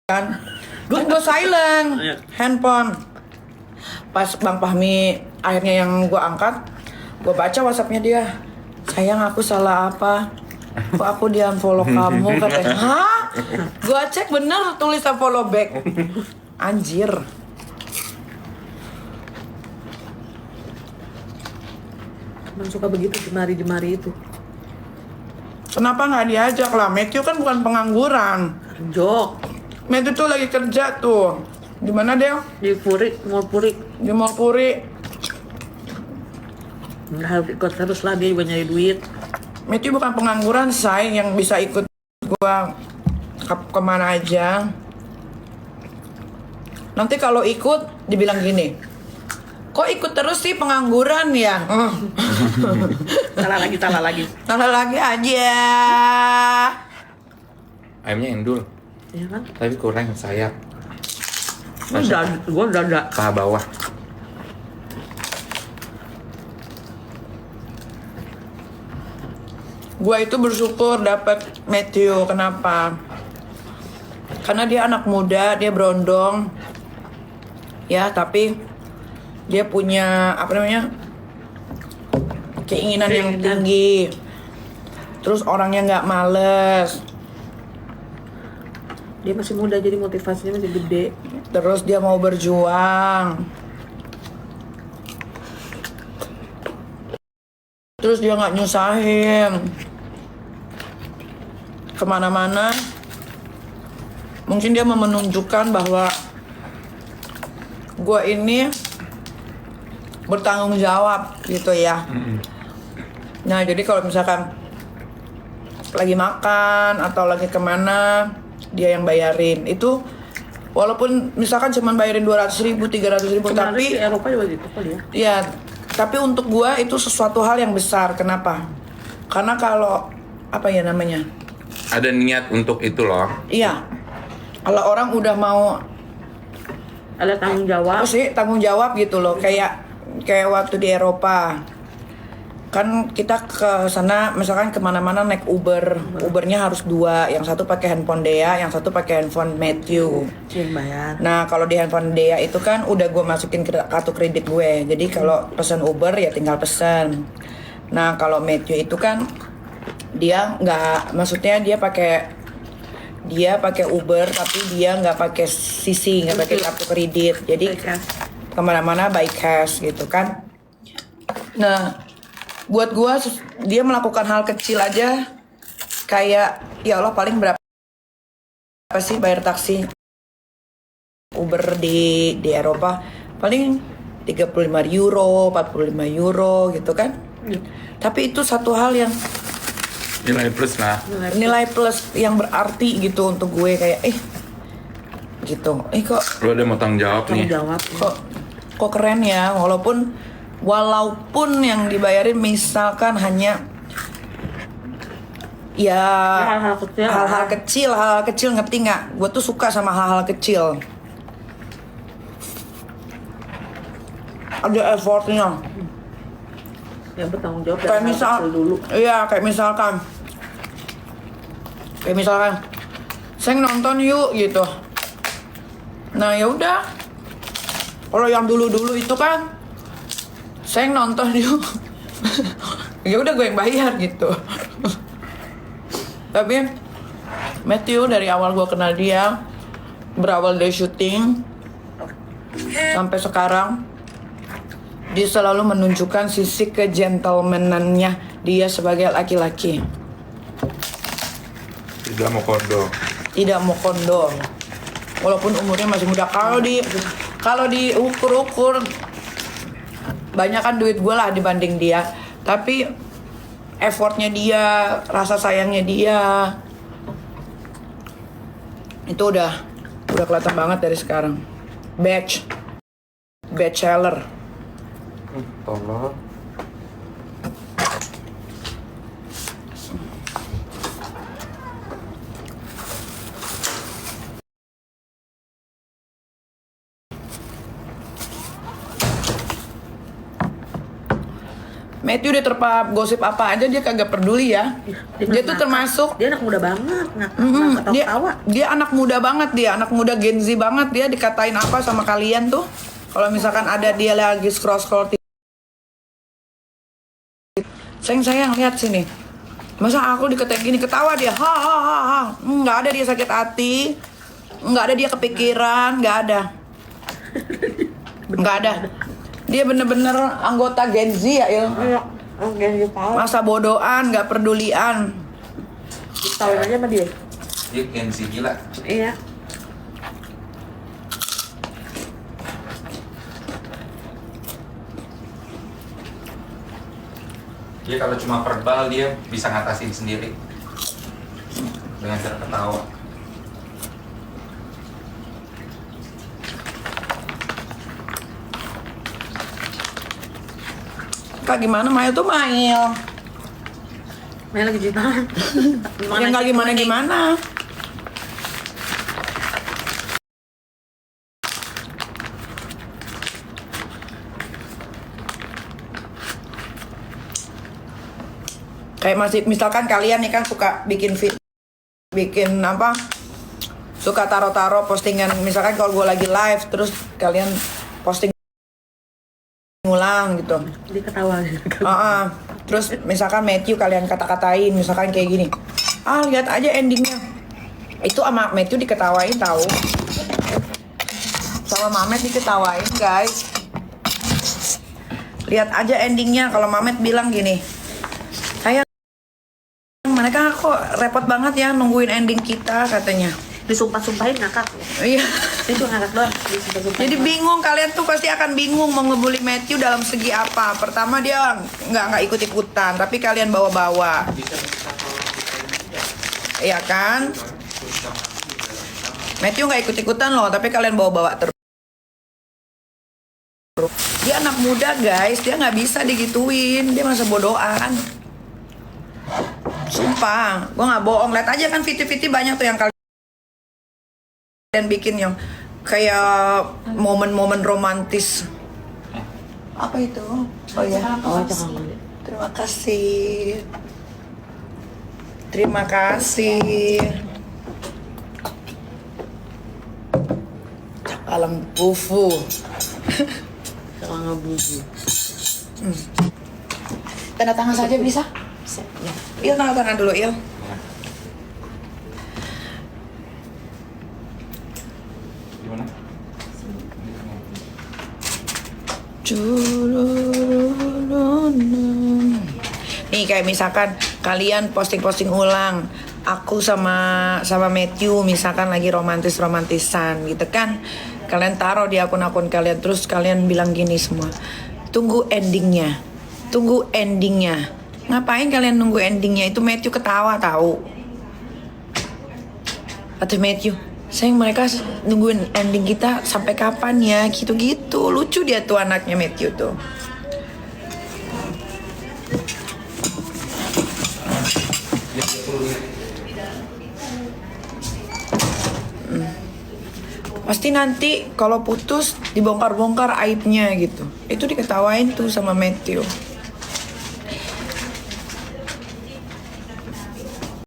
kan gue silent handphone. Pas Bang Fahmi akhirnya yang gue angkat, gue baca WhatsAppnya dia, sayang aku salah apa, kok aku di unfollow kamu, katanya. Hah? Gue cek bener tulis unfollow back. Anjir. Emang suka begitu jemari-jemari itu. Kenapa nggak diajak lah? Matthew kan bukan pengangguran. Jok Matthew tuh lagi kerja tuh. Di mana dia? di Mall Puri. Di Mall Puri. Nggak harus ikut terus lah, dia juga nyari duit. Matthew bukan pengangguran, say, yang bisa ikut gua kemana aja. Nanti kalau ikut dibilang gini, kok ikut terus sih, pengangguran ya? Salah lagi. Salah lagi aja. Ayamnya endul, Iya kan? tapi kurang sayap. Gua dada. Paha bawah. Gua itu bersyukur dapat Matthew. Kenapa? Karena dia anak muda, dia berondong. Ya, tapi dia punya keinginan yang tinggi. Terus orangnya nggak males. Dia masih muda jadi motivasinya masih gede. Terus dia mau berjuang. Terus dia nggak nyusahin. Kemana-mana. Mungkin dia mau menunjukkan bahwa gue ini bertanggung jawab gitu ya. Nah, jadi kalau misalkan lagi makan atau lagi kemana, dia yang bayarin. Itu walaupun misalkan cuma bayarin 200.000, 300.000, Kemarin tapi di Eropa juga gitu kali ya. ya, tapi untuk gua itu sesuatu hal yang besar. Kenapa? Karena kalau apa ya namanya? Ada niat untuk itu loh. Iya. Kalau orang udah mau Ada tanggung jawab. apa sih, tanggung jawab gitu loh. Kayak waktu di Eropa. Kan kita ke sana misalkan kemana-mana naik Uber. Ubernya harus dua. Yang satu pakai handphone Dea, yang satu pakai handphone Matthew. Yang bayar. Nah, kalau di handphone Dea itu kan udah gue masukin ke kartu kredit gue. Jadi kalau pesan Uber ya tinggal pesan. Nah, kalau Matthew itu kan dia nggak, maksudnya dia pakai Uber tapi dia nggak pakai CC, nggak pakai kartu kredit. Jadi By cash. kemana-mana by cash gitu kan. Nah, buat gue dia melakukan hal kecil aja, kayak ya Allah, paling berapa sih bayar taksi Uber di Eropa? Paling 35 euro, 45 euro gitu kan. Tapi itu satu hal yang Nilai plus lah. nilai plus yang berarti gitu untuk gue, kayak gitu. Kok Lu ada mau tanggung jawab Tanggung nih. jawab. kok keren ya, walaupun yang dibayarin misalkan hanya ya Hal-hal kecil. hal-hal kecil, ngerti nggak? Gue tuh suka sama hal-hal kecil. Ada effortnya. Yang bertanggung jawab. Kayak dari hal misal, kecil dulu. iya, kayak misalkan, saya nonton yuk gitu. Nah, ya udah. Kalau yang dulu itu kan, saya nonton yuk. Ya udah, gue yang bayar gitu. Tapi Matthew dari awal gue kenal dia, berawal dari syuting sampai sekarang, dia selalu menunjukkan sisi kegentlemanannya dia sebagai laki-laki. Tidak mau kodo. Tidak mau kondom. Walaupun umurnya masih muda. Kalau diukur-ukur, banyak kan duit gue lah dibanding dia. Tapi effortnya dia, rasa sayangnya dia, itu udah kelihatan banget dari sekarang. Bachelor. Tolong. Matthew udah terpap gosip apa aja dia kagak peduli ya. Dia tuh termasuk Dia anak muda banget, dia, dia anak muda banget, dia anak muda Gen Z banget. Dia dikatain apa sama kalian tuh kalau misalkan ada dia lagi scroll sayang lihat sini, masa aku dikatain gini, ketawa dia, ha. Nggak ada dia sakit hati, nggak ada dia kepikiran, nggak ada. Dia bener-bener anggota Gen Z ya Il. Iya, Gen Z power. Masa bodohan, nggak pedulian. Ditawain aja sama dia. Dia Gen Z gila. Iya. Dia kalau cuma verbal dia bisa ngatasin sendiri dengan cara ketawa. Kak gimana Mail tuh Mail? Main lagi cuci tangan. Yang nggak gimana-gimana. Kayak masih misalkan kalian nih kan suka bikin apa? Suka taro-taro postingan, misalkan kalau gue lagi live terus kalian posting ngulang gitu. Dia ketawa. Terus misalkan Matthew kalian kata-katain, misalkan kayak gini. Lihat aja endingnya. Itu sama Matthew diketawain tahu. Sama Mamet diketawain, guys. Lihat aja endingnya kalau Mamet bilang gini. Mereka kok repot banget ya nungguin ending kita katanya. Disumpah-sumpahin ngakak ya. Iya. Itu ngakak doang. Disumpah-sumpahin. Jadi bingung, kalian tuh pasti akan bingung mau ngebully Matthew dalam segi apa. Pertama dia nggak ikut-ikutan, tapi kalian bawa-bawa. Iya kan? Matthew nggak ikut-ikutan loh, tapi kalian bawa-bawa terus. Dia anak muda guys, dia nggak bisa digituin, dia masa bodohan. Sumpah, gue nggak bohong. Lihat aja kan VT-VT banyak tuh yang kalian bikin yang kayak momen-momen romantis. Apa itu? Oh ya. Terima kasih. Terima kasih. Alam bufu. Jangan ngebubu. Tanda tangan saja bisa? Ya. Il, tanda tangan dulu, Il. Gimana? Nih kayak misalkan kalian posting-posting ulang, aku sama Matthew misalkan lagi romantisan gitu kan, kalian taruh di akun-akun kalian, terus kalian bilang gini semua, tunggu endingnya. Ngapain kalian nunggu endingnya? Itu Matthew ketawa tahu. Atau Matthew, sayang mereka nungguin ending kita sampai kapan ya? Gitu-gitu. Lucu dia tuh anaknya Matthew tuh. Pasti nanti kalau putus dibongkar-bongkar aibnya gitu. Itu diketawain tuh sama Matthew.